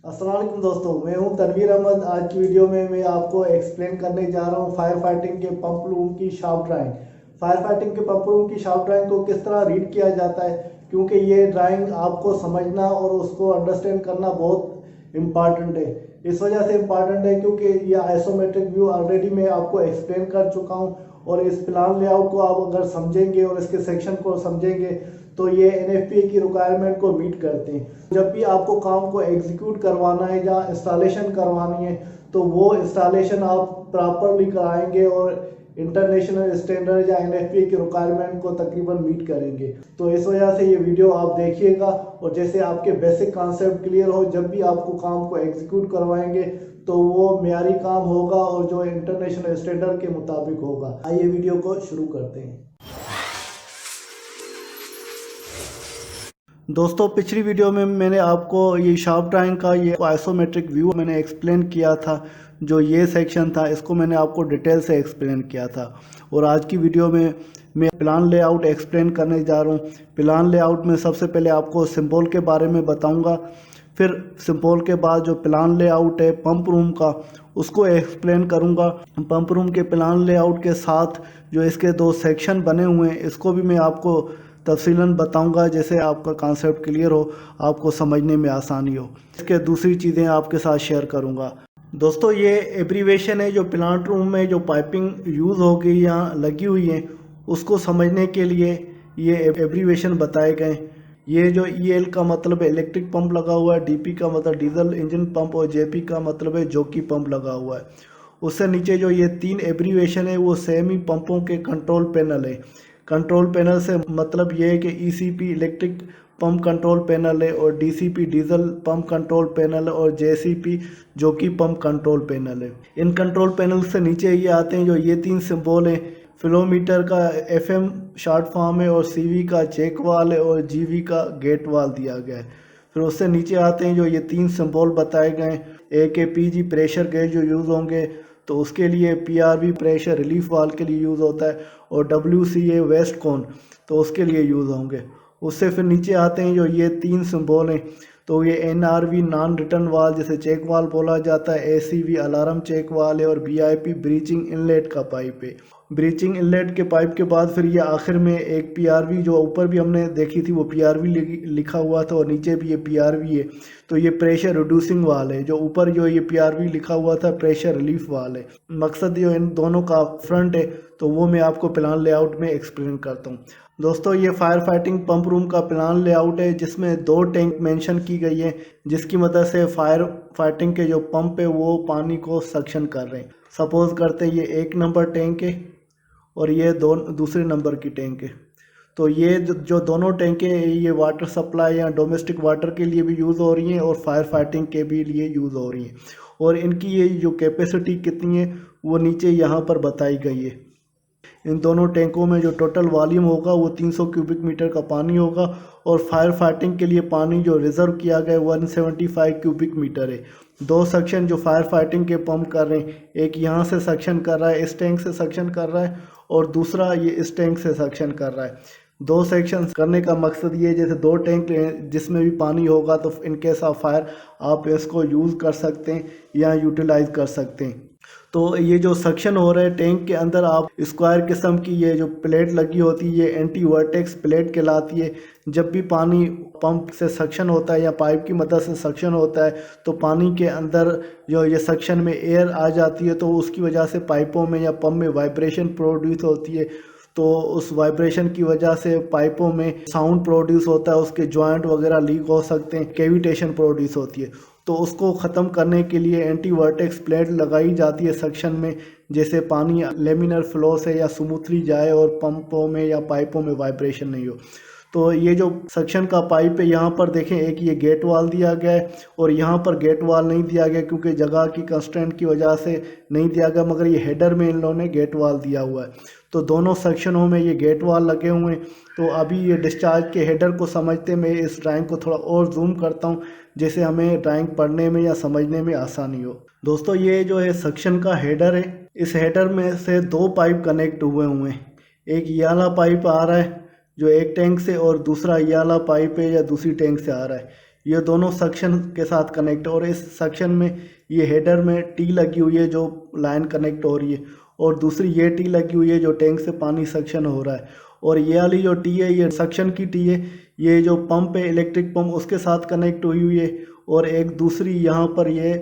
अस्सलाम वालेकुम दोस्तों, मैं हूं तनवीर अहमद। आज की वीडियो में मैं आपको एक्सप्लेन करने जा रहा हूं फायर फाइटिंग के पंप रूम की शाफ्ट ड्राइंग। फायर फाइटिंग के पंप रूम की शाफ्ट ड्राइंग को किस तरह रीड किया जाता है, क्योंकि ये ड्राइंग आपको समझना और उसको अंडरस्टैंड करना बहुत इम्पॉर्टेंट है। इस वजह से इम्पॉर्टेंट है क्योंकि ये आइसोमेट्रिक व्यू ऑलरेडी मैं आपको एक्सप्लेन कर चुका हूँ, और इस प्लान लेआउट को आप अगर समझेंगे और इसके सेक्शन को समझेंगे तो ये एनएफपीए की रिक्वायरमेंट को मीट करते हैं। जब भी आपको काम को एग्जीक्यूट करवाना है या इंस्टॉलेशन करवानी है तो वो इंस्टॉलेशन आप प्रॉपरली कराएंगे और इंटरनेशनल स्टैंडर्ड या एनएफपीए की रिक्वायरमेंट को तकरीबन मीट करेंगे। तो इस वजह से ये वीडियो आप देखिएगा, और जैसे आपके बेसिक कॉन्सेप्ट क्लियर हो, जब भी आपको काम को एग्जीक्यूट करवाएंगे तो वो मेयारी काम होगा और जो इंटरनेशनल स्टैंडर्ड के मुताबिक होगा। आइए वीडियो को शुरू करते हैं। दोस्तों, पिछली वीडियो में मैंने आपको ये शाफ्ट ड्राइंग का ये आइसोमेट्रिक व्यू मैंने एक्सप्लेन किया था। जो ये सेक्शन था इसको मैंने आपको डिटेल से एक्सप्लेन किया था, और आज की वीडियो में मैं प्लान लेआउट एक्सप्लेन करने जा रहा हूँ। प्लान लेआउट में सबसे पहले आपको सिंबल के बारे में बताऊँगा, फिर सिंबल के बाद जो प्लान लेआउट है पंप रूम का उसको एक्सप्लेन करूँगा। पंप रूम के प्लान लेआउट के साथ जो इसके दो सेक्शन बने हुए हैं इसको भी मैं आपको तफसीलन बताऊंगा, जैसे आपका कॉन्सेप्ट क्लियर हो, आपको समझने में आसानी हो। इसके दूसरी चीज़ें आपके साथ शेयर करूंगा। दोस्तों, ये एब्रीवेशन है जो प्लांट रूम में जो पाइपिंग यूज़ होगी या लगी हुई है उसको समझने के लिए ये एब्रीवेशन बताए गए। ये जो EL का मतलब है इलेक्ट्रिक पंप लगा हुआ है, DP का मतलब डीजल इंजन पंप, और JP का मतलब है जॉकी पंप लगा हुआ है। उससे नीचे जो ये तीन एब्रीवेशन है वो सेमी पंपों के कंट्रोल पैनल है। कंट्रोल पैनल से मतलब ये है कि ECP electric pump control panel है, और DCP diesel pump control panel है, और JCP jockey pump control panel है। इन कंट्रोल पैनल से नीचे ये आते हैं जो ये तीन सिंबल है। फ्लोमीटर का FM शॉर्ट फॉर्म है, और CV का चेक वाल है, और GV का गेट वाल दिया गया है। फिर उससे नीचे आते हैं जो ये तीन सिंबल बताए गए। एक है PG प्रेशर गेज जो यूज़ होंगे, तो उसके लिए PRV प्रेशर रिलीफ वाल के लिए यूज़ होता है, और WCA वेस्ट कॉन तो उसके लिए यूज़ होंगे। उससे फिर नीचे आते हैं जो ये तीन सिंबल हैं, तो ये NRV नॉन रिटर्न वाल जिसे चेक वाल बोला जाता है, ACV अलार्म चेक वाल है, और BIP ब्रीचिंग इनलेट का पाइप है। ब्रीचिंग इनलेट के पाइप के बाद फिर ये आखिर में एक PRV जो ऊपर भी हमने देखी थी वो PRV लिखा हुआ था, और नीचे भी ये PRV है। तो ये प्रेशर रिड्यूसिंग वाल है। जो ऊपर जो ये PRV लिखा हुआ था प्रेशर रिलीफ वाल है। मकसद जो इन दोनों का फ्रंट है तो वो मैं आपको प्लान लेआउट में एक्सप्लेन करता हूँ। दोस्तों, ये फायर फाइटिंग पंप रूम का प्लान लेआउट है जिसमें दो टैंक मेंशन की गई है, जिसकी मदद से फायर फाइटिंग के जो पंप है वो पानी को सक्शन कर रहे हैं। सपोज करते ये 1 नंबर टैंक है और ये दूसरे नंबर की टैंक है। तो ये जो दोनों टैंकें ये वाटर सप्लाई या डोमेस्टिक वाटर के लिए भी यूज़ हो रही हैं और फायर फाइटिंग के भी लिए यूज़ हो रही हैं, और इनकी ये जो कैपेसिटी कितनी है वो नीचे यहाँ पर बताई गई है। इन दोनों टैंकों में जो टोटल वॉल्यूम होगा वो 300 क्यूबिक मीटर का पानी होगा, और फायर फाइटिंग के लिए पानी जो रिज़र्व किया गया है 175 क्यूबिक मीटर है। दो सेक्शन जो फायर फाइटिंग के पंप कर रहे हैं, एक यहाँ से सक्शन कर रहा है, इस टैंक से सक्शन कर रहा है, और दूसरा ये इस टैंक से सक्शन कर रहा है। दो सेक्शन करने का मकसद ये है जैसे दो टैंक जिसमें भी पानी होगा तो इन केस ऑफ फायर आप इसको यूज़ कर सकते हैं या यूटिलाइज कर सकते हैं। तो ये जो सक्शन हो रहा है टैंक के अंदर, आप स्क्वायर किस्म की ये जो प्लेट लगी होती है ये एंटी वर्टेक्स प्लेट कहलाती है। जब भी पानी पंप से सक्शन होता है या पाइप की मदद से सक्शन होता है तो पानी के अंदर जो ये सक्शन में एयर आ जाती है, तो उसकी वजह से पाइपों में या पंप में वाइब्रेशन प्रोड्यूस होती है। तो उस वाइब्रेशन की वजह से पाइपों में साउंड प्रोड्यूस होता है, उसके जॉइंट वगैरह लीक हो सकते हैं, कैविटेशन प्रोड्यूस होती है। तो उसको ख़त्म करने के लिए एंटी वर्टेक्स प्लेट लगाई जाती है सक्शन में, जैसे पानी लेमिनर फ्लो से या स्मूथली जाए और पंपों में या पाइपों में वाइब्रेशन नहीं हो। तो ये जो सक्शन का पाइप है यहाँ पर देखें, एक ये गेट वाल दिया गया है और यहाँ पर गेट वाल नहीं दिया गया क्योंकि जगह की कंस्ट्रेंट की वजह से नहीं दिया गया, मगर ये हेडर में इन लोगों ने गेट वाल दिया हुआ है। तो दोनों सेक्शनों में ये गेट वाल लगे हुए हैं। तो अभी ये डिस्चार्ज के हेडर को समझते मैं इस ड्राइंग को थोड़ा और जूम करता हूँ, जैसे हमें ड्राइंग पढ़ने में या समझने में आसानी हो। दोस्तों, ये जो है सक्शन का हेडर है, इस हेडर में से दो पाइप कनेक्ट हुए हैं। एक ये वाला पाइप आ रहा है जो एक टैंक से, और दूसरा ये वाला पाइप है या दूसरी टैंक से आ रहा है। ये दोनों सक्शन के साथ कनेक्ट, और इस सक्शन में ये हेडर में टी लगी हुई है जो लाइन कनेक्ट हो रही है, और दूसरी ये टी लगी हुई है जो टैंक से पानी सक्शन हो रहा है, और ये वाली जो टी है ये सक्शन की टी है, ये जो पंप है इलेक्ट्रिक पंप उसके साथ कनेक्ट हुई है। और एक दूसरी यहाँ पर ये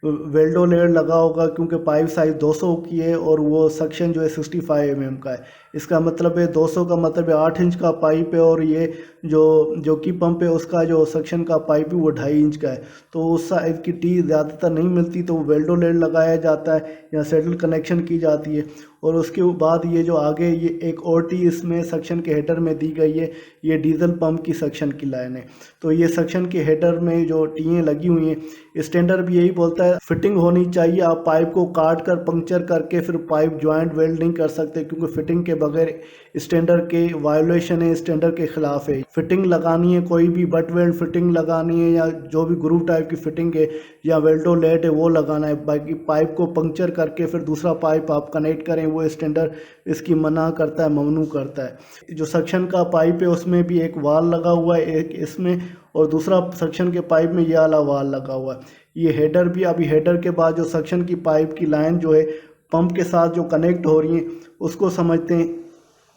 वेल्डो लेयर लगा होगा क्योंकि पाइप साइज 200 की है और वो सक्शन जो है 65 mm का है। इसका मतलब है 200 का मतलब है 8 इंच का पाइप है, और ये जो की पंप है उसका जो सक्शन का पाइप है वो 2.5 इंच का है। तो उस साइज़ की टी ज़्यादातर नहीं मिलती, तो वो वेल्डो लेयर लगाया जाता है या सेटल कनेक्शन की जाती है। और उसके बाद ये जो आगे ये एक और टी इसमें सक्शन के हेडर में दी गई है, ये डीजल पंप की सक्शन की लाइन है। तो ये सक्शन के हेडर में जो टीएँ लगी हुई हैं, स्टैंडर्ड भी यही बोलता है फिटिंग होनी चाहिए। आप पाइप को काट कर पंक्चर करके फिर पाइप ज्वाइंट वेल्ड नहीं कर सकते, क्योंकि फिटिंग के बगैर स्टैंडर्ड के वायोलेशन है, स्टैंडर्ड के खिलाफ है। फिटिंग लगानी है कोई भी बट वेल्ड फिटिंग लगानी है या जो भी ग्रूव टाइप की फिटिंग है या वेल्डो लेट है वो लगाना है। बाकी पाइप को पंक्चर करके फिर दूसरा पाइप आप कनेक्ट करें वो स्टैंडर्ड इसकी मना करता है, ममनू करता है। जो सक्शन का पाइप है उसमें भी एक वाल लगा हुआ है, एक इसमें, और दूसरा सक्शन के पाइप में ये वाला वाल लगा हुआ है। ये हेडर भी, अभी हेडर के बाद जो सक्शन की पाइप की लाइन जो है पंप के साथ जो कनेक्ट हो रही है उसको समझते हैं।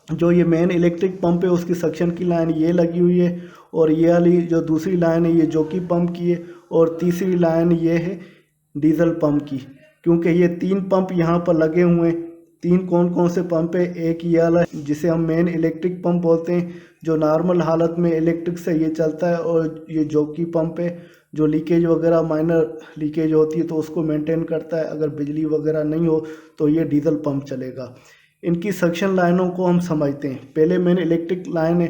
जो ये मेन इलेक्ट्रिक पंप है उसकी सक्शन की लाइन ये लगी हुई है, और ये वाली जो दूसरी लाइन है ये जोकी पंप की है, और तीसरी लाइन ये है डीजल पंप की। क्योंकि ये 3 पंप यहाँ पर लगे हुए हैं। 3 कौन कौन से पंप है, एक ये वाला जिसे हम मेन इलेक्ट्रिक पंप बोलते हैं जो नॉर्मल हालत में इलेक्ट्रिक से ये चलता है, और ये जोकी पंप है जो लीकेज वगैरह माइनर लीकेज होती है तो उसको मेंटेन करता है। अगर बिजली वगैरह नहीं हो तो ये डीजल पंप चलेगा। इनकी सक्शन लाइनों को हम समझते हैं। पहले मेन इलेक्ट्रिक लाइन है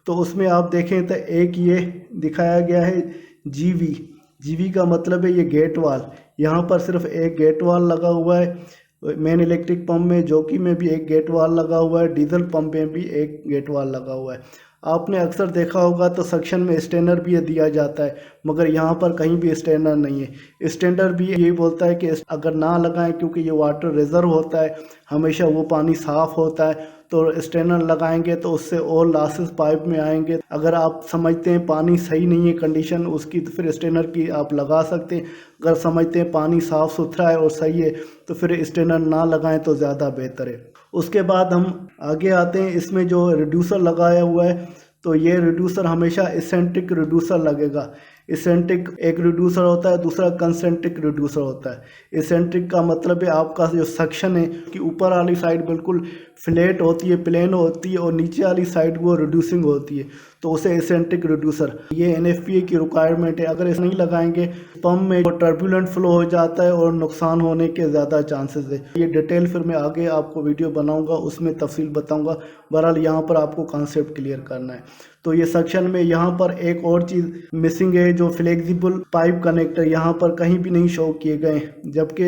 तो उसमें आप देखें तो एक ये दिखाया गया है जीवी। जीवी का मतलब है ये गेट वाल। यहाँ पर सिर्फ एक गेट वाल लगा हुआ है मेन इलेक्ट्रिक पंप में, जोकी में भी एक गेट वाल लगा हुआ है, डीजल पंप में भी एक गेट वाल लगा हुआ है। आपने अक्सर देखा होगा तो सक्शन में स्टैंडर्ड भी दिया जाता है, मगर यहाँ पर कहीं भी स्टैंडर्ड नहीं है। स्टैंडर्ड भी यही बोलता है कि अगर ना लगाएं, क्योंकि ये वाटर रिजर्व होता है, हमेशा वो पानी साफ़ होता है, तो स्टैंडर्ड लगाएंगे तो उससे और लॉसेस पाइप में आएंगे। अगर आप समझते हैं पानी सही नहीं है कंडीशन उसकी तो फिर स्टैंडर्ड की आप लगा सकते हैं। अगर समझते हैं पानी साफ़ सुथरा है और सही है तो फिर स्टैंडर्ड ना लगाएं तो ज़्यादा बेहतर है। उसके बाद हम आगे आते हैं, इसमें जो रिड्यूसर लगाया हुआ है तो ये रिड्यूसर हमेशा इसेंट्रिक रिड्यूसर लगेगा। इसेंट्रिक एक रिड्यूसर होता है, दूसरा कंसेंट्रिक रिड्यूसर होता है। इसेंट्रिक का मतलब है आपका जो सक्शन है कि ऊपर वाली साइड बिल्कुल फ्लैट होती है, प्लेन होती है, और नीचे वाली साइड वो रिड्यूसिंग होती है, तो उसे इसेंट्रिक रिड्यूसर। ये NFPA की रिक्वायरमेंट है। अगर इसे नहीं लगाएंगे पंप में टर्बुलेंट फ्लो हो जाता है और नुकसान होने के ज़्यादा चांसेस है। ये डिटेल फिर मैं आगे आपको वीडियो बनाऊंगा उसमें तफसील बताऊंगा। बहरहाल यहाँ पर आपको कॉन्सेप्ट क्लियर करना है। तो ये सेक्शन में यहाँ पर एक और चीज़ मिसिंग है, जो फ्लेक्सिबल पाइप कनेक्टर यहाँ पर कहीं भी नहीं शो किए गए, जबकि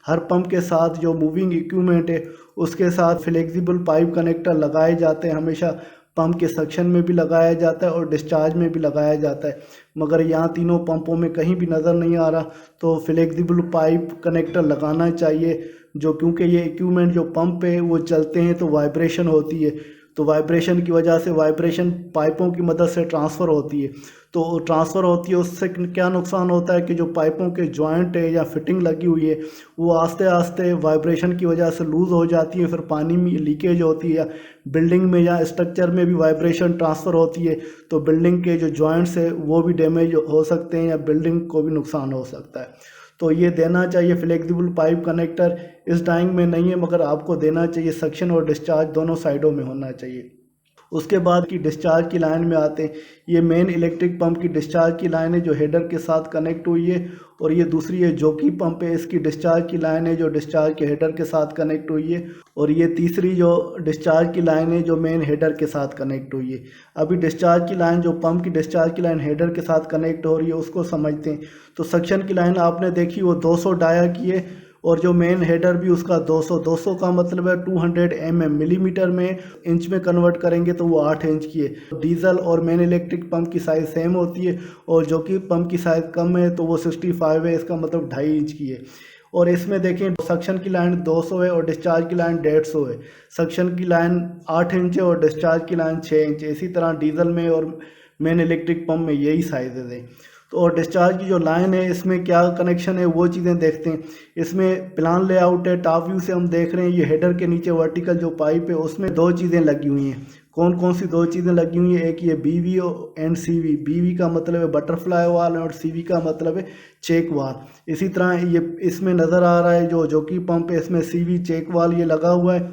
हर पंप के साथ जो मूविंग इक्विपमेंट है उसके साथ फ्लेक्सिबल पाइप कनेक्टर लगाए जाते हैं। हमेशा पंप के सेक्शन में भी लगाया जाता है और डिस्चार्ज में भी लगाया जाता है, मगर यहाँ तीनों पंपों में कहीं भी नज़र नहीं आ रहा। तो फ्लेक्सिबल पाइप कनेक्टर लगाना चाहिए, जो क्योंकि ये इक्विपमेंट जो पंप है वो चलते हैं तो वाइब्रेशन होती है, तो वाइब्रेशन की वजह से वाइब्रेशन पाइपों की मदद से ट्रांसफ़र होती है। तो ट्रांसफ़र होती है उससे क्या नुकसान होता है कि जो पाइपों के जॉइंट है या फिटिंग लगी हुई है वो आस्ते आस्ते वाइब्रेशन की वजह से लूज़ हो जाती है, फिर पानी में लीकेज होती है, या बिल्डिंग में या स्ट्रक्चर में भी वाइब्रेशन ट्रांसफ़र होती है, तो बिल्डिंग के जो जॉइंट्स है वो भी डैमेज हो सकते हैं या बिल्डिंग को भी नुकसान हो सकता है। तो ये देना चाहिए फ्लेक्सिबल पाइप कनेक्टर। इस टाइम में नहीं है मगर आपको देना चाहिए, सक्शन और डिस्चार्ज दोनों साइडों में होना चाहिए। उसके बाद की डिस्चार्ज की लाइन में आते हैं। ये मेन इलेक्ट्रिक पंप की डिस्चार्ज की लाइन है जो हेडर के साथ कनेक्ट हुई है, और ये दूसरी है जोकी पंप है, इसकी डिस्चार्ज की लाइन है जो डिस्चार्ज के हेडर के साथ कनेक्ट हुई है, और ये तीसरी जो डिस्चार्ज की लाइन है जो मेन हेडर के साथ कनेक्ट हुई है। अभी डिस्चार्ज की लाइन जो पंप की डिस्चार्ज की लाइन हेडर के साथ कनेक्ट हो रही है उसको समझते हैं। तो सक्शन की लाइन आपने देखी वो 200 डाया की है, और जो मेन हेडर भी उसका 200 का मतलब है 200 mm, मिलीमीटर में इंच में कन्वर्ट करेंगे तो वो 8 इंच की है। डीजल और मेन इलेक्ट्रिक पंप की साइज़ सेम होती है, और जो कि पंप की साइज़ कम है तो वो 65 है, इसका मतलब 2.5 इंच की है। और इसमें देखें सक्शन की लाइन 200 है और डिस्चार्ज की लाइन 150 है। सक्शन की लाइन 8 इंच है और डिस्चार्ज की लाइन 6 इंच है। इसी तरह डीजल में और मेन इलेक्ट्रिक पंप में यही साइज़ है। तो और डिस्चार्ज की जो लाइन है इसमें क्या कनेक्शन है वो चीज़ें देखते हैं। इसमें प्लान लेआउट है, टॉप व्यू से हम देख रहे हैं ये हेडर के नीचे वर्टिकल जो पाइप है उसमें दो चीज़ें लगी हुई हैं। कौन कौन सी दो चीज़ें लगी हुई हैं, एक ये बीवी एंड सीवी। बीवी का मतलब है बटरफ्लाई वाल और सीवी का मतलब है चेक वाल। इसी तरह ये इसमें नज़र आ रहा है जो जॉकी पंप है इसमें सीवी चेक वाल ये लगा हुआ है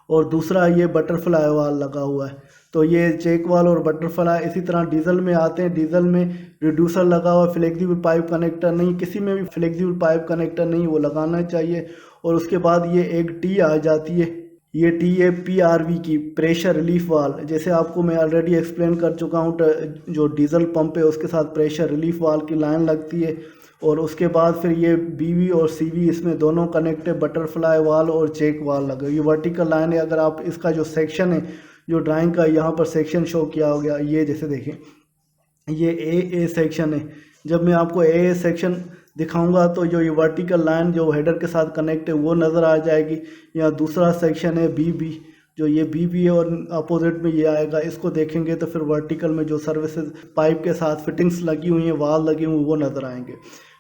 और दूसरा ये बटरफ्लाई वाल लगा हुआ है। तो ये चेक वाल और बटरफ्लाई। इसी तरह डीजल में आते हैं, डीजल में रिड्यूसर लगा हुआ, फ्लेक्सिबल पाइप कनेक्टर नहीं, किसी में भी फ्लेक्सिबल पाइप कनेक्टर नहीं, वो लगाना चाहिए। और उसके बाद ये एक टी आ जाती है, ये टी है PRV की, प्रेशर रिलीफ वाल। जैसे आपको मैं ऑलरेडी एक्सप्लेन कर चुका हूँ, जो डीजल पंप है उसके साथ प्रेशर रिलीफ वाल की लाइन लगती है। और उसके बाद फिर ये BV और CV इसमें दोनों कनेक्ट है, बटरफ्लाई वाल और चेक वाल लगे। ये वर्टिकल लाइन है। अगर आप इसका जो सेक्शन है जो ड्राइंग का यहाँ पर सेक्शन शो किया हो गया, ये जैसे देखें ये ए सेक्शन है। जब मैं आपको ए सेक्शन दिखाऊंगा तो जो ये वर्टिकल लाइन जो हेडर के साथ कनेक्ट है वो नज़र आ जाएगी। यहाँ दूसरा सेक्शन है BB, जो ये BB है और अपोजिट में ये आएगा। इसको देखेंगे तो फिर वर्टिकल में जो सर्विसेज पाइप के साथ फिटिंग्स लगी हुई हैं, वाल लगी हुई, वो नज़र आएंगे।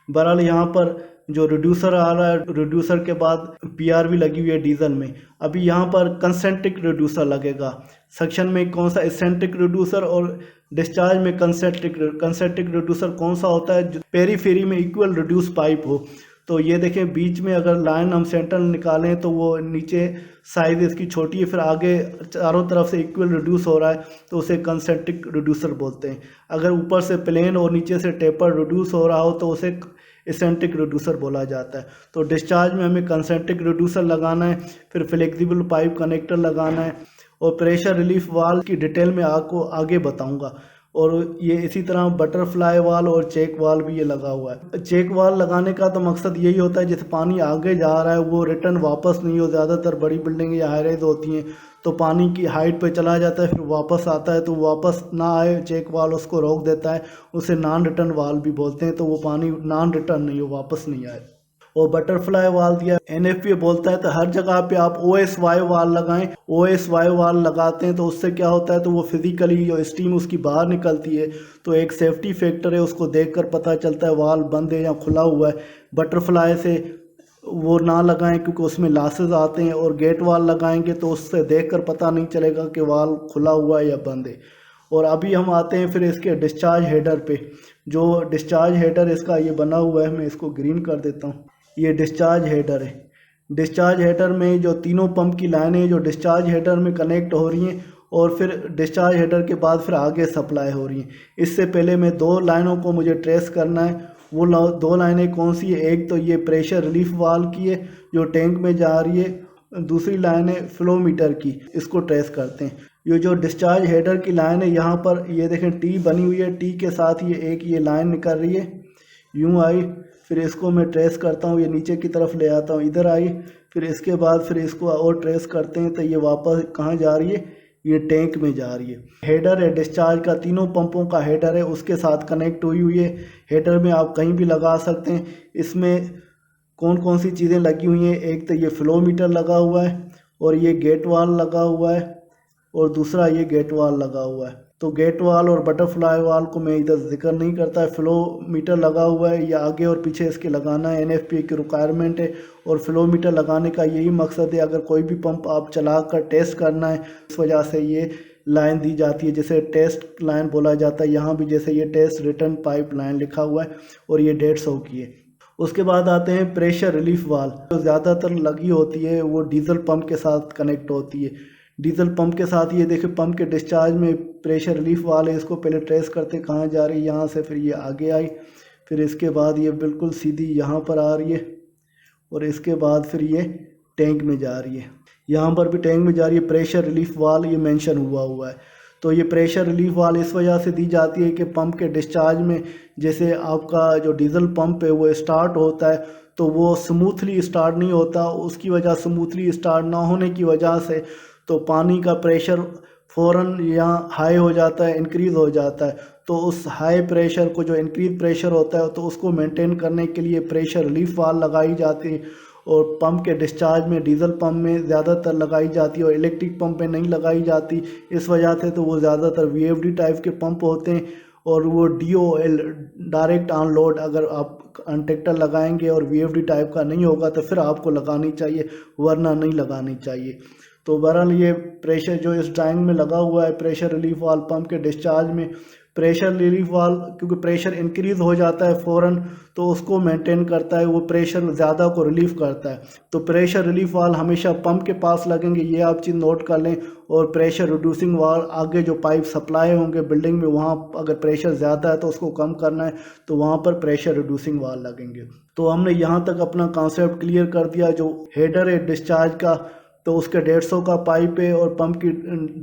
बहरहाल यहाँ पर जो रिड्यूसर आ रहा है, रिड्यूसर के बाद PRV लगी हुई है डीजल में। अभी यहाँ पर कंसेंट्रिक रिड्यूसर लगेगा। सेक्शन में कौन सा, एसेंट्रिक रिड्यूसर, और डिस्चार्ज में कंसेंट्रिक रिड्यूसर कौन सा होता है, जो पेरीफेरी में इक्वल रिड्यूस पाइप हो। तो ये देखें बीच में अगर लाइन हम सेंटर निकालें तो वो नीचे साइज इसकी छोटी है, फिर आगे चारों तरफ से इक्वल रिड्यूस हो रहा है तो उसे कंसेंट्रिक रिड्यूसर बोलते हैं। अगर ऊपर से प्लेन और नीचे से टेपर रिड्यूस हो रहा हो तो उसे एसेंट्रिक रिड्यूसर बोला जाता है। तो डिस्चार्ज में हमें कंसेंट्रिक रिड्यूसर लगाना है, फिर फ्लेक्सिबल पाइप कनेक्टर लगाना है, और प्रेशर रिलीफ वाल की डिटेल में आपको आगे बताऊंगा। और ये इसी तरह बटरफ्लाई वाल और चेक वाल भी ये लगा हुआ है। चेक वाल लगाने का तो मकसद यही होता है जैसे पानी आगे जा रहा है वो रिटर्न वापस नहीं हो। ज़्यादातर बड़ी बिल्डिंग या हाईराइज होती हैं तो पानी की हाइट पे चला जाता है, फिर वापस आता है, तो वापस ना आए, चेक वाल उसको रोक देता है। उसे नॉन रिटर्न वाल भी बोलते हैं। तो वो पानी नॉन रिटर्न नहीं हो, वापस नहीं आए। और बटरफ्लाई वाल दिया NFPA बोलता है। तो हर जगह पे आप OSY वाल लगाएं। OSY वाल लगाते हैं तो उससे क्या होता है, तो वो फिजिकली जो स्टीम उसकी बाहर निकलती है, तो एक सेफ्टी फैक्टर है, उसको देखकर पता चलता है वाल बंद है या खुला हुआ है। बटरफ्लाई से वो ना लगाएं क्योंकि उसमें लॉसेस आते हैं, और गेट वाल लगाएंगे तो उससे देखकर पता नहीं चलेगा कि वाल खुला हुआ है या बंद है। और अभी हम आते हैं फिर इसके डिस्चार्ज हेडर पे। जो डिस्चार्ज हेडर इसका ये बना हुआ है, मैं इसको ग्रीन कर देता हूँ। ये डिस्चार्ज हेडर है। डिस्चार्ज हेडर में जो तीनों पंप की लाइनें जो डिस्चार्ज हेडर में कनेक्ट हो रही हैं, और फिर डिस्चार्ज हेडर के बाद फिर आगे सप्लाई हो रही हैं। इससे पहले मैं दो लाइनों को मुझे ट्रेस करना है। वो दो लाइनें कौन सी है, एक तो ये प्रेशर रिलीफ वाल की है जो टैंक में जा रही है, दूसरी लाइन है फ्लो मीटर की, इसको ट्रेस करते हैं। ये जो डिस्चार्ज हेडर की लाइन है, यहाँ पर ये देखें टी बनी हुई है, टी के साथ ये एक ये लाइन निकल रही है, यूँ आई, फिर इसको मैं ट्रेस करता हूँ, ये नीचे की तरफ ले आता हूँ, इधर आई, फिर इसके बाद फिर इसको और ट्रेस करते हैं तो ये वापस कहाँ जा रही है, ये टैंक में जा रही है। हेडर है डिस्चार्ज का, तीनों पंपों का हेडर है, उसके साथ कनेक्ट हुई है। हेडर में आप कहीं भी लगा सकते हैं। इसमें कौन कौन सी चीज़ें लगी हुई हैं, एक तो ये फ्लो मीटर लगा हुआ है, और ये गेट वाल लगा हुआ है, और दूसरा ये गेट वाल लगा हुआ है। तो गेट वाल और बटरफ्लाई वाल को मैं इधर जिक्र नहीं करता है। फ्लो मीटर लगा हुआ है, ये आगे और पीछे इसके लगाना है, NFPA की रिक्वायरमेंट है। और फ्लो मीटर लगाने का यही मकसद है, अगर कोई भी पंप आप चला कर टेस्ट करना है, इस वजह से ये लाइन दी जाती है, जैसे टेस्ट लाइन बोला जाता है। यहाँ भी जैसे ये टेस्ट रिटर्न पाइप लाइन लिखा हुआ है, और ये 150 की है। उसके बाद आते हैं प्रेशर रिलीफ वाल, जो ज़्यादातर लगी होती है वो डीजल पंप के साथ कनेक्ट होती है। डीजल पंप के साथ ये देखिए पंप के डिस्चार्ज में प्रेशर रिलीफ वाल है, इसको पहले ट्रेस करते कहाँ जा रही है, यहाँ से फिर ये आगे आई, फिर इसके बाद ये बिल्कुल सीधी यहाँ पर आ रही है, और इसके बाद फिर ये टैंक में जा रही है। यहाँ पर भी टैंक में जा रही है। प्रेशर रिलीफ वाल ये मेंशन हुआ है। तो ये प्रेशर रिलीफ वाल इस वजह से दी जाती है कि पंप के डिस्चार्ज में, जैसे आपका जो डीजल पंप है वो स्टार्ट होता है तो वो स्मूथली स्टार्ट नहीं होता, उसकी वजह स्मूथली स्टार्ट ना होने की वजह से तो पानी का प्रेशर फ़ौरन यहाँ हाई हो जाता है, इंक्रीज़ हो जाता है। तो उस हाई प्रेशर को, जो इंक्रीज प्रेशर होता है, तो उसको मेंटेन करने के लिए प्रेशर रिलीफ वाल लगाई जाती है। और पंप के डिस्चार्ज में डीजल पंप में ज़्यादातर लगाई जाती है और इलेक्ट्रिक पंप में नहीं लगाई जाती। इस वजह से तो वो ज़्यादातर VFD टाइप के पंप होते हैं, और वो DOL डायरेक्ट ऑन लोड अगर आप अनटेक्टर लगाएंगे और VFD टाइप का नहीं होगा तो फिर आपको लगानी चाहिए, वरना नहीं लगानी चाहिए। तो बहरहाल ये प्रेशर जो इस ड्राइंग में लगा हुआ है, प्रेशर रिलीफ वाल्व पंप के डिस्चार्ज में प्रेशर रिलीफ वाल्व, क्योंकि प्रेशर इंक्रीज़ हो जाता है फ़ौरन तो उसको मेंटेन करता है, वो प्रेशर ज़्यादा को रिलीफ करता है। तो प्रेशर रिलीफ वाल्व हमेशा पंप के पास लगेंगे, ये आप चीज़ नोट कर लें। और प्रेशर रिड्यूसिंग वाल्व आगे जो पाइप सप्लाई होंगे बिल्डिंग में, वहाँ अगर प्रेशर ज़्यादा है तो उसको कम करना है तो वहाँ पर प्रेशर रिड्यूसिंग वाल्व लगेंगे। तो हमने यहाँ तक अपना कॉन्सेप्ट क्लियर कर दिया। जो हेडर है डिस्चार्ज का तो उसके 150 का पाइप है और पंप की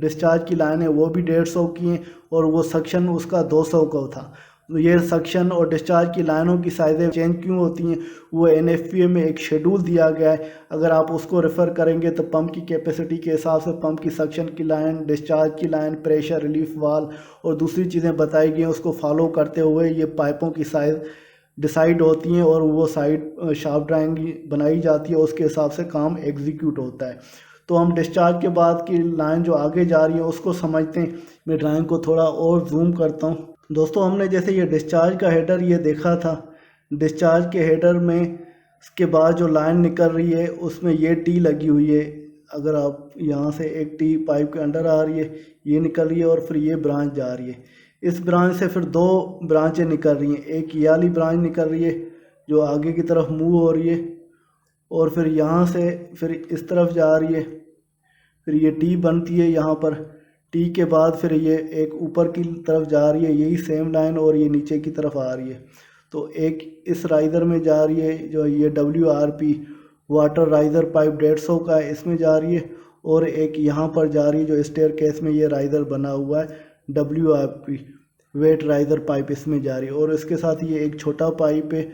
डिस्चार्ज की लाइन है वो भी 150 की है और वो सक्शन उसका 200 का था। तो ये सक्शन और डिस्चार्ज की लाइनों की साइज़ें चेंज क्यों होती हैं, वो NFPA में एक शेड्यूल दिया गया है, अगर आप उसको रेफ़र करेंगे तो पंप की कैपेसिटी के हिसाब से पंप की सक्शन की लाइन, डिस्चार्ज की लाइन, प्रेशर रिलीफ वाल्व और दूसरी चीज़ें बताई गई हैं, उसको फॉलो करते हुए ये पाइपों की साइज़ डिसाइड होती हैं और वो साइड शाफ्ट ड्राइंग बनाई जाती है, उसके हिसाब से काम एग्जीक्यूट होता है। तो हम डिस्चार्ज के बाद की लाइन जो आगे जा रही है उसको समझते हैं। मैं ड्राइंग को थोड़ा और जूम करता हूँ। दोस्तों हमने जैसे ये डिस्चार्ज का हेडर ये देखा था, डिस्चार्ज के हेडर में इसके बाद जो लाइन निकल रही है उसमें ये टी लगी हुई है। अगर आप यहाँ से एक टी पाइप के अंडर आ रही है, ये निकल रही है और फिर ये ब्रांच जा रही है। इस ब्रांच से फिर दो ब्रांचें निकल रही हैं, एक ये वाली ब्रांच निकल रही है जो आगे की तरफ मूव हो रही है और फिर यहाँ से फिर इस तरफ जा रही है, फिर ये टी बनती है यहाँ पर। टी के बाद फिर ये एक ऊपर की तरफ जा रही है, यही सेम लाइन, और ये नीचे की तरफ आ रही है। तो एक इस राइज़र में जा रही है जो ये WRP वाटर राइज़र पाइप 150 का है, इसमें जा रही है। और एक यहाँ पर जा रही है जो स्टेयर केस में ये राइज़र बना हुआ है WRP वेट राइज़र पाइप, इसमें जा रही है। और इसके साथ ये एक छोटा पाइप है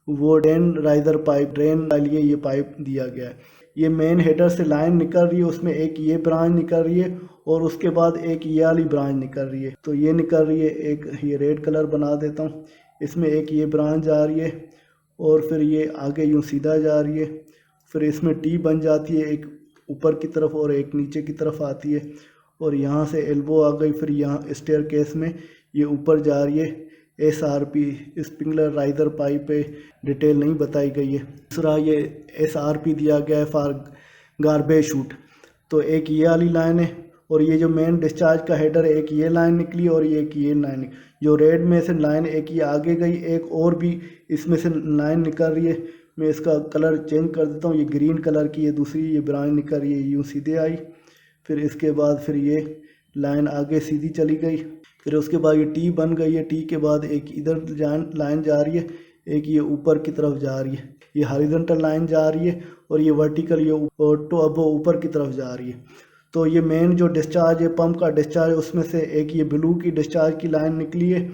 वो ड्रेन राइज़र पाइप, ड्रेन के लिए ये पाइप दिया गया है। ये मेन हेडर से लाइन निकल रही है, उसमें एक ये ब्रांच निकल रही है और उसके बाद एक ये वाली ब्रांच निकल रही है। तो ये निकल रही है, एक ये रेड कलर बना देता हूँ, इसमें एक ये ब्रांच जा रही है और फिर ये आगे यूँ सीधा जा रही है। फिर इसमें टी बन जाती है, एक ऊपर की तरफ और एक नीचे की तरफ आती है और यहाँ से एल्बो आ गई। फिर यहाँ स्टेयर केस में ये ऊपर जा रही है। SRP स्प्रिंगलर राइज़र पाइप पे डिटेल नहीं बताई गई है। दूसरा ये SRP दिया गया है फॉर गार्बेज शूट। तो एक ये वाली लाइन है और ये जो मेन डिस्चार्ज का हेडर है, एक ये लाइन निकली और ये एक ये लाइन, जो रेड में से लाइन एक ये आगे गई, एक और भी इसमें से लाइन निकल रही है। मैं इसका कलर चेंज कर देता हूँ, ये ग्रीन कलर की है, दूसरी ये ब्रांच निकल रही है, यूँ सीधे आई। फिर इसके बाद फिर ये लाइन आगे सीधी चली गई। फिर उसके बाद ये टी बन गई है। टी के बाद एक इधर लाइन जा रही है, एक ये ऊपर की तरफ जा रही है, ये हॉरिजॉन्टल लाइन जा रही है और ये वर्टिकल ये ऊपर की तरफ जा रही है। तो ये मेन जो डिस्चार्ज है पंप का डिस्चार्ज, उसमें से एक ये ब्लू की डिस्चार्ज की लाइन निकली है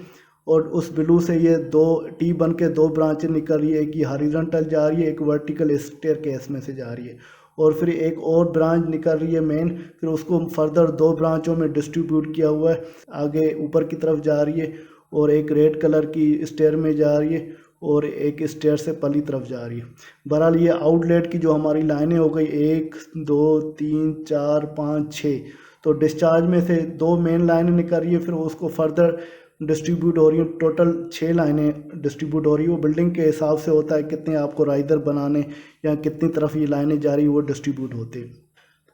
और उस ब्लू से ये दो टी बन के दो ब्रांचें निकल रही है, एक ये हॉरिजॉन्टल जा रही है, एक वर्टिकल स्टेयर केस में से जा रही है और फिर एक और ब्रांच निकल रही है मेन। फिर उसको फर्दर दो ब्रांचों में डिस्ट्रीब्यूट किया हुआ है, आगे ऊपर की तरफ जा रही है और एक रेड कलर की स्टेयर में जा रही है और एक स्टेयर से पली तरफ जा रही है। बहरहाल ये आउटलेट की जो हमारी लाइनें हो गई 1 2 3 4 5 6। तो डिस्चार्ज में से दो मेन लाइनें निकल रही है, फिर उसको फर्दर डिस्ट्रीब्यूट हो रही है। टोटल 6 लाइनें डिस्ट्रीब्यूट हो रही है। वो बिल्डिंग के हिसाब से होता है कितने आपको राइज़र बनाने या कितनी तरफ ये लाइनें जा रही है, वो डिस्ट्रीब्यूट होते हैं।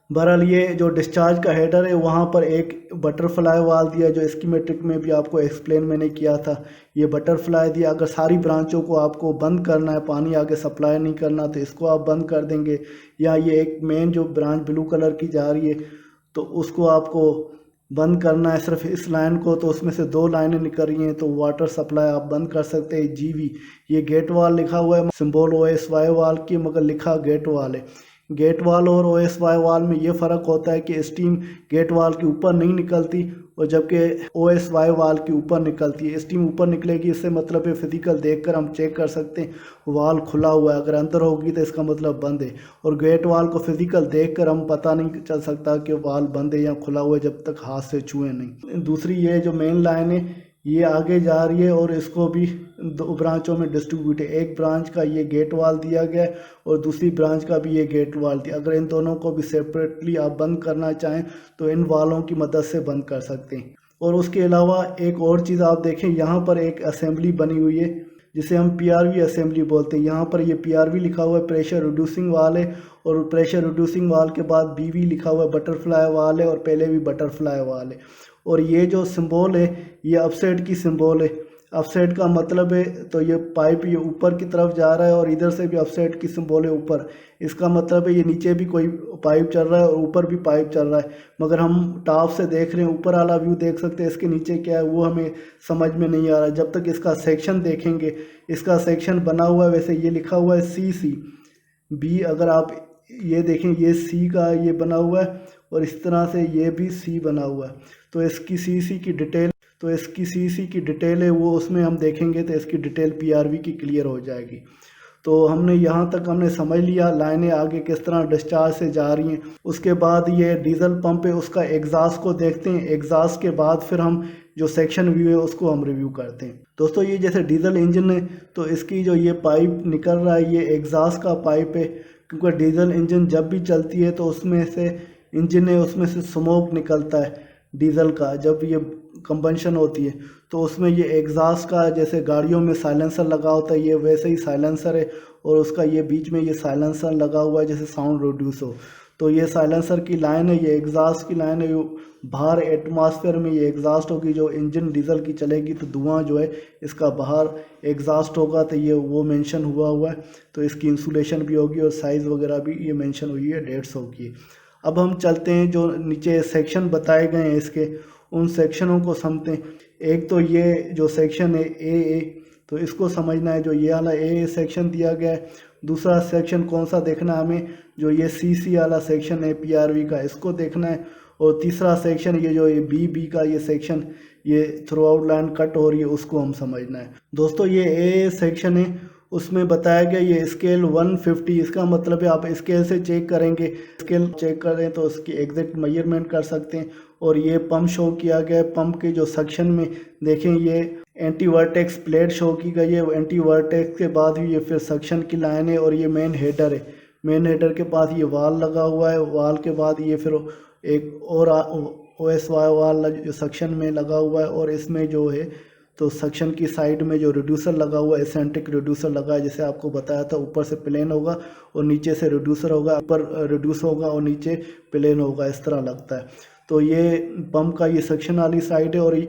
बहरहाल ये जो डिस्चार्ज का हेडर है वहाँ पर एक बटरफ्लाई वाल्व दिया जो स्कीमेटिक में भी आपको एक्सप्लेन मैंने किया था। ये बटरफ्लाई दिया, अगर सारी ब्रांचों को आपको बंद करना है, पानी आगे सप्लाई नहीं करना, तो इसको आप बंद कर देंगे। या ये एक मेन जो ब्रांच ब्लू कलर की जा रही है तो उसको आपको बंद करना है सिर्फ इस लाइन को, तो उसमें से दो लाइनें निकल रही हैं तो वाटर सप्लाई आप बंद कर सकते हैं। GV ये गेट वाल लिखा हुआ है, सिंबल OSY वाल की, मगर लिखा गेट वाल है। गेट वाल और OSY वाल में ये फ़र्क होता है कि स्टीम गेट वाल के ऊपर नहीं निकलती और जबकि OSY वाल के ऊपर निकलती है। स्टीम ऊपर निकलेगी, इससे मतलब है फिज़िकल देखकर हम चेक कर सकते हैं वाल खुला हुआ है, अगर अंदर होगी तो इसका मतलब बंद है। और गेट वाल को फिज़िकल देखकर हम पता नहीं चल सकता कि वाल बंद है या खुला हुआ है जब तक हाथ से छुए नहीं। दूसरी ये जो मेन लाइन है ये आगे जा रही है और इसको भी दो ब्रांचों में डिस्ट्रीब्यूट है। एक ब्रांच का ये गेट वाल दिया गया है और दूसरी ब्रांच का भी ये गेट वाल दिया। अगर इन दोनों को भी सेपरेटली आप बंद करना चाहें तो इन वालों की मदद से बंद कर सकते हैं। और उसके अलावा एक और चीज़ आप देखें, यहाँ पर एक असेंबली बनी हुई है जिसे हम पीआरवी असेंबली बोलते हैं। यहाँ पर ये पीआरवी लिखा हुआ है, प्रेशर रिड्यूसिंग वाल है, और प्रेशर रिड्यूसिंग वाल के बाद बीवी लिखा हुआ है, बटरफ्लाई वाल है, और पहले भी बटरफ्लाई वाल है। और ये जो सिंबल है ये अपसाइड की सिंबल है। अपसाइड का मतलब है तो ये पाइप ये ऊपर की तरफ जा रहा है, और इधर से भी अपसाइड की सिंबल है ऊपर, इसका मतलब है ये नीचे भी कोई पाइप चल रहा है और ऊपर भी पाइप चल रहा है। मगर हम टॉप से देख रहे हैं, ऊपर वाला व्यू देख सकते हैं, इसके नीचे क्या है वो हमें समझ में नहीं आ रहा जब तक इसका सेक्शन देखेंगे। इसका सेक्शन बना हुआ है, वैसे ये लिखा हुआ है CC अगर आप ये देखें ये C का ये बना हुआ है, और इस तरह से ये भी C बना हुआ है। तो इसकी सीसी की डिटेल है वो उसमें हम देखेंगे तो इसकी डिटेल पीआरवी की क्लियर हो जाएगी। तो हमने यहाँ तक हमने समझ लिया लाइनें आगे किस तरह डिस्चार्ज से जा रही हैं। उसके बाद ये डीजल पंप है, उसका एग्जॉस्ट को देखते हैं। एग्जॉस्ट के बाद फिर हम जो सेक्शन व्यू है उसको हम रिव्यू करते हैं। दोस्तों ये जैसे डीजल इंजन है तो इसकी जो ये पाइप निकल रहा है ये एग्जॉस्ट का पाइप है, क्योंकि डीजल इंजन जब भी चलती है तो उसमें से इंजन है उसमें से स्मोक निकलता है डीजल का, जब ये कंबंशन होती है तो उसमें ये एग्जॉस्ट का जैसे गाड़ियों में साइलेंसर लगा होता है ये वैसे ही साइलेंसर है, और उसका ये बीच में ये साइलेंसर लगा हुआ है जैसे साउंड रिड्यूस हो। तो ये साइलेंसर की लाइन है, ये एग्जॉस्ट की लाइन है, बाहर एटमॉस्फेयर में ये एग्जॉस्ट होगी। जो इंजन डीजल की चलेगी तो धुआं जो है इसका बाहर एग्जॉस्ट होगा, तो ये वो मेंशन हुआ है। तो इसकी इंसुलेशन भी होगी और साइज़ वगैरह भी ये मेंशन हुई है 150 की। अब हम चलते हैं जो नीचे सेक्शन बताए गए हैं इसके, उन सेक्शनों को समझते हैं। एक तो ये जो सेक्शन है ए, तो इसको समझना है, जो ये वाला ए सेक्शन दिया गया है। दूसरा सेक्शन कौन सा देखना है हमें, जो ये CC वाला सेक्शन है पीआरवी का, इसको देखना है। और तीसरा सेक्शन ये जो ये बी का ये सेक्शन ये थ्रू आउट लाइन कट हो रही है उसको हम समझना है। दोस्तों ये ए सेक्शन है, उसमें बताया गया ये स्केल 150, इसका मतलब है आप स्केल से चेक करेंगे, स्केल चेक करें तो उसकी एग्जैक्ट मेजरमेंट कर सकते हैं। और ये पंप शो किया गया है, पंप के जो सेक्शन में देखें ये एंटी वर्टेक्स प्लेट शो की गई है। एंटी वर्टेक्स के बाद ही ये फिर सक्शन की लाइन है, और ये मेन हेडर है। मेन हेडर के पास ये वाल लगा हुआ है, वाल के बाद ये फिर एक और OSY वाल जो सक्शन में लगा हुआ है, और इसमें जो है तो सक्शन की साइड में जो रिड्यूसर लगा हुआ है, एसेंट्रिक रिड्यूसर लगा है, जैसे आपको बताया था ऊपर से प्लेन होगा और नीचे से रिड्यूसर होगा, ऊपर रिड्यूस होगा और नीचे प्लेन होगा, इस तरह लगता है। तो ये पंप का ये सक्शन वाली साइड है। और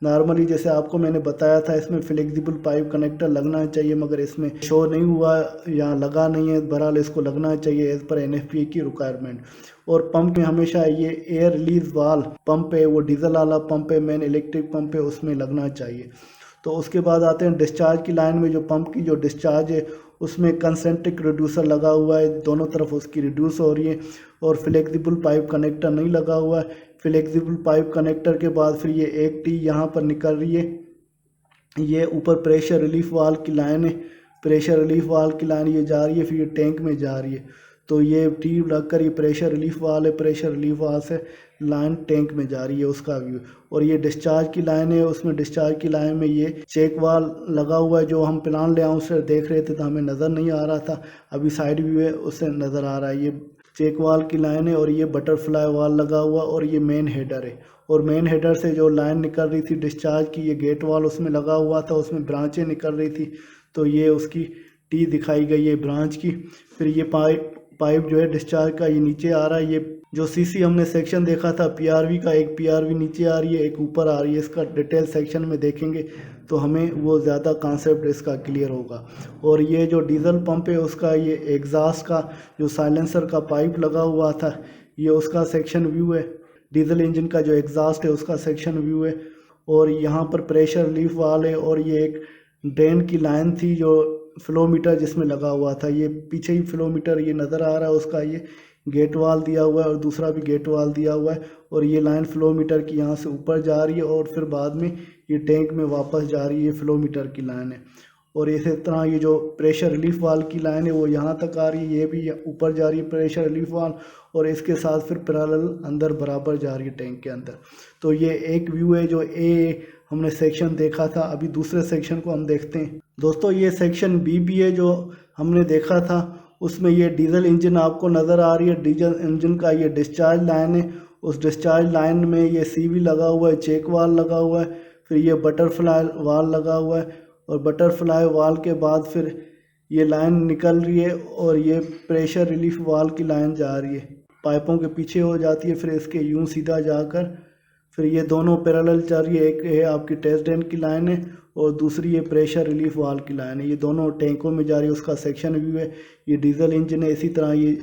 नॉर्मली जैसे आपको मैंने बताया था इसमें फ्लेक्सिबल पाइप कनेक्टर लगना चाहिए, मगर इसमें शो नहीं हुआ या लगा नहीं है, बहरहाल इसको लगना चाहिए एज पर NFPA की रिक्वायरमेंट। और पंप में हमेशा ये एयर रिलीज वाल पंप है, वो डीजल वाला पंप है, मेन इलेक्ट्रिक पंप है, उसमें लगना चाहिए। तो उसके बाद आते हैं डिस्चार्ज की लाइन में, जो पंप की जो डिस्चार्ज है उसमें कंसेंट्रिक रिड्यूसर लगा हुआ है, दोनों तरफ उसकी रिड्यूस हो रही है। और फ्लेक्सिबल पाइप कनेक्टर नहीं लगा हुआ है। फ्लेक्सिबल पाइप कनेक्टर के बाद फिर ये एक टी यहाँ पर निकल रही है, ये ऊपर प्रेशर रिलीफ वाल की लाइन है, प्रेशर रिलीफ वाल की लाइन ये जा रही है, फिर ये टैंक में जा रही है। तो ये टी लगकर ये प्रेशर रिलीफ वाल है, प्रेशर रिलीफ वाल से लाइन टैंक में जा रही है, उसका व्यू। और ये डिस्चार्ज की लाइन है, उसमें डिस्चार्ज की लाइन में ये चेक वाल लगा हुआ है, जो हम प्लान ले आऊँ उससे देख रहे थे तो हमें नज़र नहीं आ रहा था, अभी साइड व्यू है उससे नज़र आ रहा है। ये चेक वाल की लाइन है, और ये बटरफ्लाई वाल लगा हुआ, और ये मेन हेडर है। और मेन हेडर से जो लाइन निकल रही थी डिस्चार्ज की, ये गेट वाल उसमें लगा हुआ था, उसमें ब्रांचें निकल रही थी, तो ये उसकी टी दिखाई गई है ब्रांच की। फिर ये पाइप जो है डिस्चार्ज का ये नीचे आ रहा है। ये जो CC हमने सेक्शन देखा था पीआरवी का, एक पीआरवी नीचे आ रही है, एक ऊपर आ रही है। इसका डिटेल सेक्शन में देखेंगे तो हमें वो ज़्यादा कॉन्सेप्ट इसका क्लियर होगा। और ये जो डीजल पंप है उसका ये एग्जॉस्ट का जो साइलेंसर का पाइप लगा हुआ था, ये उसका सेक्शन व्यू है। डीजल इंजन का जो एग्जॉस्ट है उसका सेक्शन व्यू है। और यहाँ पर प्रेशर रिलीफ वाल है, और ये एक ड्रेन की लाइन थी जो फ्लोमीटर जिसमें लगा हुआ था, ये पीछे ही फ्लोमीटर ये नज़र आ रहा है, उसका ये गेट वाल दिया हुआ है और दूसरा भी गेट वाल दिया हुआ है। और ये लाइन फ्लोमीटर की यहाँ से ऊपर जा रही है, और फिर बाद में ये टैंक में वापस जा रही है, फ्लोमीटर की लाइन है। और इसी तरह ये जो प्रेशर रिलीफ वाल की लाइन है वो यहाँ तक आ रही है, ये भी ऊपर जा रही है प्रेशर रिलीफ वाल, और इसके साथ फिर पैरेलल अंदर बराबर जा रही है टैंक के अंदर। तो ये एक व्यू है जो हमने सेक्शन देखा था। अभी दूसरे सेक्शन को हम देखते हैं। दोस्तों ये सेक्शन B है जो हमने देखा था, उसमें ये डीजल इंजन आपको नज़र आ रही है। डीजल इंजन का ये डिस्चार्ज लाइन है, उस डिस्चार्ज लाइन में ये CV लगा हुआ है, चेक वाल लगा हुआ है, फिर ये बटरफ्लाई वाल लगा हुआ है, और बटरफ्लाई वाल के बाद फिर ये लाइन निकल रही है और ये प्रेशर रिलीफ वाल की लाइन जा रही है, पाइपों के पीछे हो जाती है, फिर इसके यूं सीधा जाकर फिर ये दोनों पैरेलल चल रही है। एक है आपकी टेस्ट ड्रेन की लाइन है और दूसरी ये प्रेशर रिलीफ वाल की लाइन है, ये दोनों टैंकों में जा रही है। उसका सेक्शन व्यू है, ये डीजल इंजन है। इसी तरह ये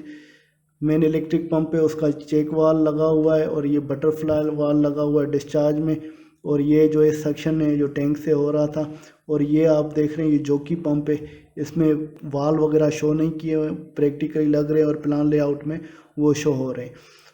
मेन इलेक्ट्रिक पंप है, उसका चेक वाल लगा हुआ है और ये बटरफ्लाई वाल लगा हुआ है डिस्चार्ज में, और ये जो है सेक्शन है जो टैंक से हो रहा था। और ये आप देख रहे हैं ये जोकी पंप है, इसमें वाल वगैरह शो नहीं किए हुए, प्रैक्टिकली लग रहे हैं और प्लान लेआउट में वो शो हो रहे हैं।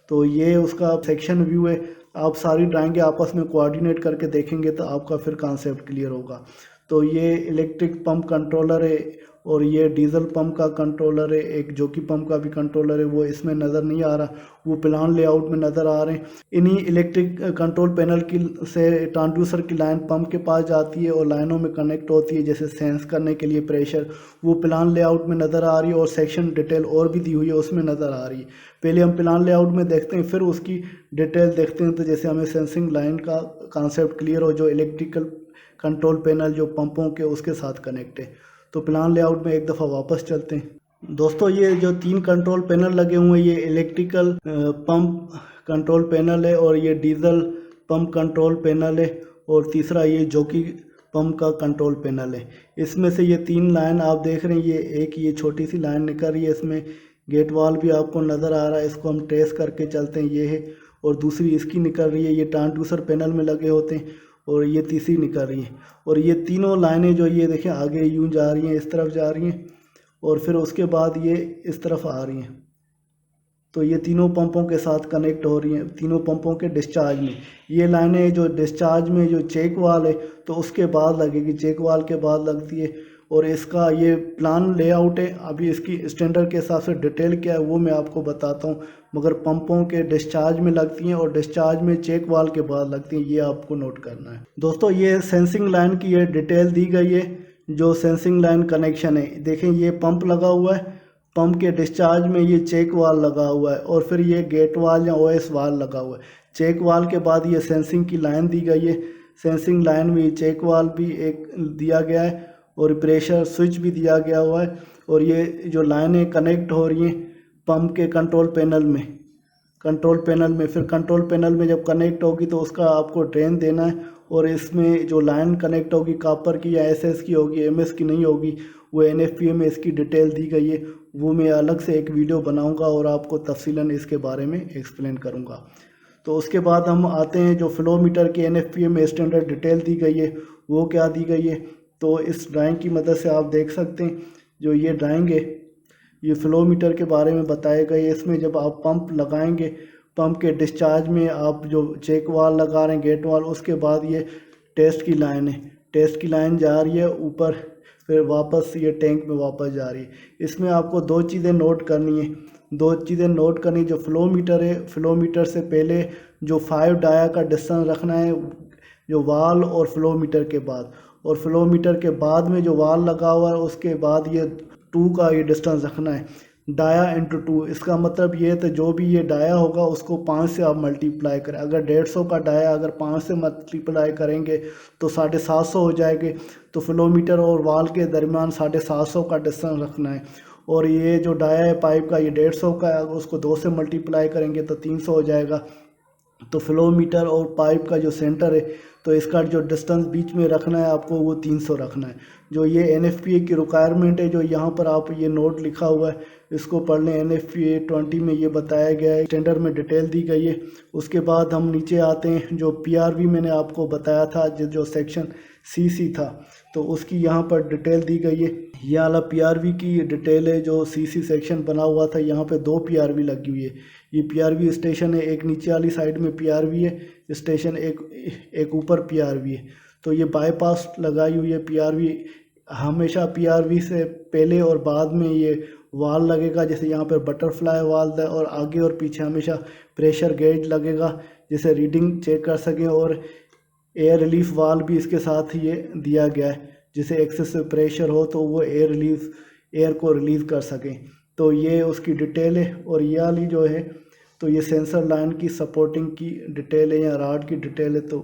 तो ये उसका सेक्शन व्यू है। आप सारी ड्राइंगें आपस में कोऑर्डिनेट करके देखेंगे तो आपका फिर कॉन्सेप्ट क्लियर होगा। तो ये इलेक्ट्रिक पंप कंट्रोलर है और ये डीजल पंप का कंट्रोलर है, एक जोकी पंप का भी कंट्रोलर है, वो इसमें नज़र नहीं आ रहा, वो प्लान लेआउट में नज़र आ रहे हैं। इन्हीं इलेक्ट्रिक कंट्रोल पैनल की से ट्रांसड्यूसर की लाइन पंप के पास जाती है और लाइनों में कनेक्ट होती है, जैसे सेंस करने के लिए प्रेशर, वो प्लान लेआउट में नज़र आ रही है और सेक्शन डिटेल और भी दी हुई है उसमें नज़र आ रही है। पहले हम प्लान लेआउट में देखते हैं, फिर उसकी डिटेल देखते हैं, तो जैसे हमें सेंसिंग लाइन का कॉन्सेप्ट क्लियर हो, जो इलेक्ट्रिकल कंट्रोल पैनल जो पंपों के उसके साथ कनेक्ट है। तो प्लान लेआउट में एक दफ़ा वापस चलते हैं। दोस्तों ये जो 3 कंट्रोल पैनल लगे हुए हैं, ये इलेक्ट्रिकल पंप कंट्रोल पैनल है और ये डीजल पंप कंट्रोल पैनल है और तीसरा ये जोकी पंप का कंट्रोल पैनल है। इसमें से ये 3 लाइन आप देख रहे हैं, ये एक ये छोटी सी लाइन निकल रही है, इसमें गेट वाल भी आपको नज़र आ रहा है, इसको हम ट्रेस करके चलते हैं, ये है, और दूसरी इसकी निकल रही है, ये ट्रांसड्यूसर पैनल में लगे होते हैं, और ये तीसरी निकल रही है। और ये तीनों लाइनें जो ये देखें आगे यूं जा रही हैं, इस तरफ जा रही हैं और फिर उसके बाद ये इस तरफ आ रही हैं। तो ये तीनों पंपों के साथ कनेक्ट हो रही हैं, तीनों पंपों के डिस्चार्ज में। ये लाइनें जो डिस्चार्ज में जो चेक वाल है तो उसके बाद लगेगी, चेक वाल के बाद लगती है। और इसका ये प्लान लेआउट है, अभी इसकी स्टैंडर्ड के हिसाब से डिटेल क्या है वो मैं आपको बताता हूँ, मगर पंपों के डिस्चार्ज में लगती हैं और डिस्चार्ज में चेक वाल के बाद लगती हैं, ये आपको नोट करना है। दोस्तों ये सेंसिंग लाइन की ये डिटेल दी गई है, जो सेंसिंग लाइन कनेक्शन है। देखें ये पंप लगा हुआ है, पंप के डिस्चार्ज में ये चेक वाल लगा हुआ है और फिर ये गेट वाल या OS वाल लगा हुआ है। चेक वाल के बाद ये सेंसिंग की लाइन दी गई है, सेंसिंग लाइन में चेक वाल भी एक दिया गया है और प्रेशर स्विच भी दिया गया हुआ है। और ये जो लाइनें कनेक्ट हो रही हैं पंप के कंट्रोल पैनल में, फिर कंट्रोल पैनल में जब कनेक्ट होगी तो उसका आपको ड्रेन देना है। और इसमें जो लाइन कनेक्ट होगी कॉपर की या SS की होगी, MS की नहीं होगी, वो NFPA में इसकी डिटेल दी गई है, वो मैं अलग से एक वीडियो बनाऊंगा और आपको तफसीलन इसके बारे में एक्सप्लेन करूंगा। तो उसके बाद हम आते हैं जो फ्लो मीटर के NFPA में स्टैंडर्ड डिटेल दी गई है, वो क्या दी गई है। तो इस ड्राइंग की मदद से आप देख सकते हैं, जो ये ड्राइंग है ये फ्लो मीटर के बारे में बताया गया है। इसमें जब आप पंप लगाएंगे, पंप के डिस्चार्ज में आप जो चेक वाल लगा रहे हैं, गेट वाल, उसके बाद ये टेस्ट की लाइन है, टेस्ट की लाइन जा रही है ऊपर, फिर वापस ये टैंक में वापस जा रही है। इसमें आपको 2 चीज़ें नोट करनी है, 2 चीज़ें नोट करनी। जो फ्लो मीटर है, फ्लो मीटर से पहले जो 5 डाया का डिस्टेंस रखना है, जो वाल और फ्लो मीटर के बाद, और फ्लो मीटर के बाद में जो वाल लगा हुआ है उसके बाद ये 2 का ये डिस्टेंस रखना है, डाया इंटू 2। इसका मतलब ये है तो जो भी ये डाया होगा उसको 5 से आप मल्टीप्लाई करें। अगर 150 का डाया अगर 5 से मल्टीप्लाई करेंगे तो 750 हो जाएंगे। तो फ्लो मीटर और वाल के दरमियान 750 का डिस्टेंस रखना है। और ये जो डाया है पाइप का, ये 150 का है, उसको 2 से मल्टीप्लाई करेंगे तो 300 हो जाएगा। तो फ्लो मीटर और पाइप का जो सेंटर है, तो इसका जो डिस्टेंस बीच में रखना है आपको वो 300 रखना है। जो ये NFPA की रिक्वायरमेंट है, जो यहाँ पर आप ये नोट लिखा हुआ है इसको पढ़ लें। NFPA 20 में ये बताया गया है, स्टैंडर्ड में डिटेल दी गई है। उसके बाद हम नीचे आते हैं, जो PRV मैंने आपको बताया था, जो सेक्शन CC था, तो उसकी यहाँ पर डिटेल दी गई है। ये वाला PRV की डिटेल है, जो CC सेक्शन बना हुआ था, यहाँ पे 2 PRV लगी हुई है। ये PRV स्टेशन है, एक नीचे वाली साइड में PRV है स्टेशन, एक ऊपर PRV है। तो ये बाईपास लगाई हुई है PRV। हमेशा PRV से पहले और बाद में ये वाल लगेगा, जैसे यहाँ पर बटरफ्लाई वाल है, और आगे और पीछे हमेशा प्रेशर गेज लगेगा, जिसे रीडिंग चेक कर सकें। और एयर रिलीफ वाल भी इसके साथ ये दिया गया है, जिसे एक्सेसिव प्रेशर हो तो वो एयर को रिलीज़ कर सकें। तो ये उसकी डिटेल है। और ये वाली जो है तो ये सेंसर लाइन की सपोर्टिंग की डिटेल है या राड की डिटेल है तो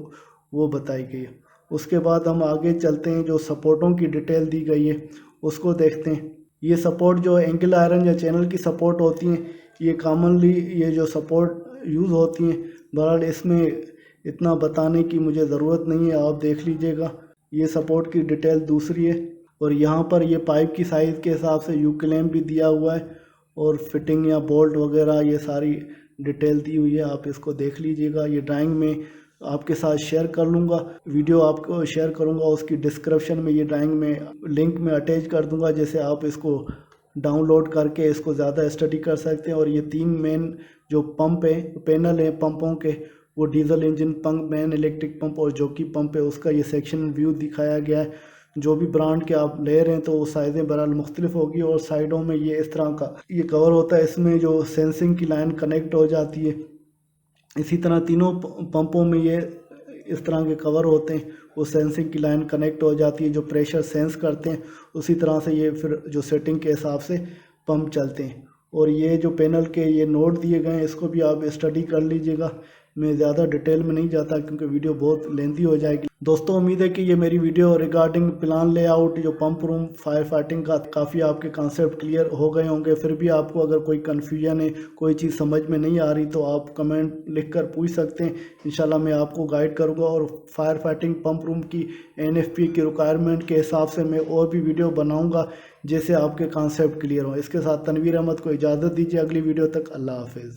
वो बताई गई है। उसके बाद हम आगे चलते हैं, जो सपोर्टों की डिटेल दी गई है उसको देखते हैं। ये सपोर्ट जो एंगल आयरन या चैनल की सपोर्ट होती हैं, ये कॉमनली ये जो सपोर्ट यूज़ होती हैं। बहरहाल इसमें इतना बताने की मुझे ज़रूरत नहीं है, आप देख लीजिएगा। ये सपोर्ट की डिटेल दूसरी है और यहाँ पर ये पाइप की साइज़ के हिसाब से यू क्लेम भी दिया हुआ है और फिटिंग या बोल्ट वगैरह ये सारी डिटेल दी हुई है, आप इसको देख लीजिएगा। ये ड्राइंग में आपके साथ शेयर कर लूँगा, वीडियो आपको शेयर करूँगा, उसकी डिस्क्रिप्शन में ये ड्राइंग में लिंक में अटैच कर दूँगा, जैसे आप इसको डाउनलोड करके इसको ज़्यादा स्टडी कर सकते हैं। और ये 3 मेन जो पंप है, पैनल है पंपों के, वो diesel engine pump, man electric pump और जॉकी पंप है, उसका ये सेक्शन व्यू दिखाया गया है। जो भी ब्रांड के आप ले रहे हैं तो वो साइज़ें बहरहाल मुख्तलिफ होगी। और साइडों में ये इस तरह का ये कवर होता है, इसमें जो सेंसिंग की लाइन कनेक्ट हो जाती है। इसी तरह तीनों पंपों में ये इस तरह के कवर होते हैं, वो सेंसिंग की लाइन कनेक्ट हो जाती है, जो प्रेशर सेंस करते हैं उसी तरह से ये फिर जो सेटिंग के हिसाब से पंप चलते हैं। और ये जो पैनल के ये नोट दिए गए हैं, इसको भी आप स्टडी कर लीजिएगा। मैं ज़्यादा डिटेल में नहीं जाता क्योंकि वीडियो बहुत लेंथी हो जाएगी। दोस्तों उम्मीद है कि ये मेरी वीडियो रिगार्डिंग प्लान लेआउट, जो पंप रूम फायर फाइटिंग का, काफ़ी आपके कॉन्सेप्ट क्लियर हो गए होंगे। फिर भी आपको अगर कोई कन्फ्यूजन है, कोई चीज़ समझ में नहीं आ रही तो आप कमेंट लिख कर पूछ सकते हैं, इंशाल्लाह मैं आपको गाइड करूँगा। और फायर फाइटिंग पंप रूम की NFP की रिक्वायरमेंट के हिसाब से मैं और भी वीडियो बनाऊँगा जैसे आपके कॉन्सेप्ट क्लियर हो। इसके साथ तनवीर अहमद को इजाज़त दीजिए, अगली वीडियो तक अल्लाह हाफिज़।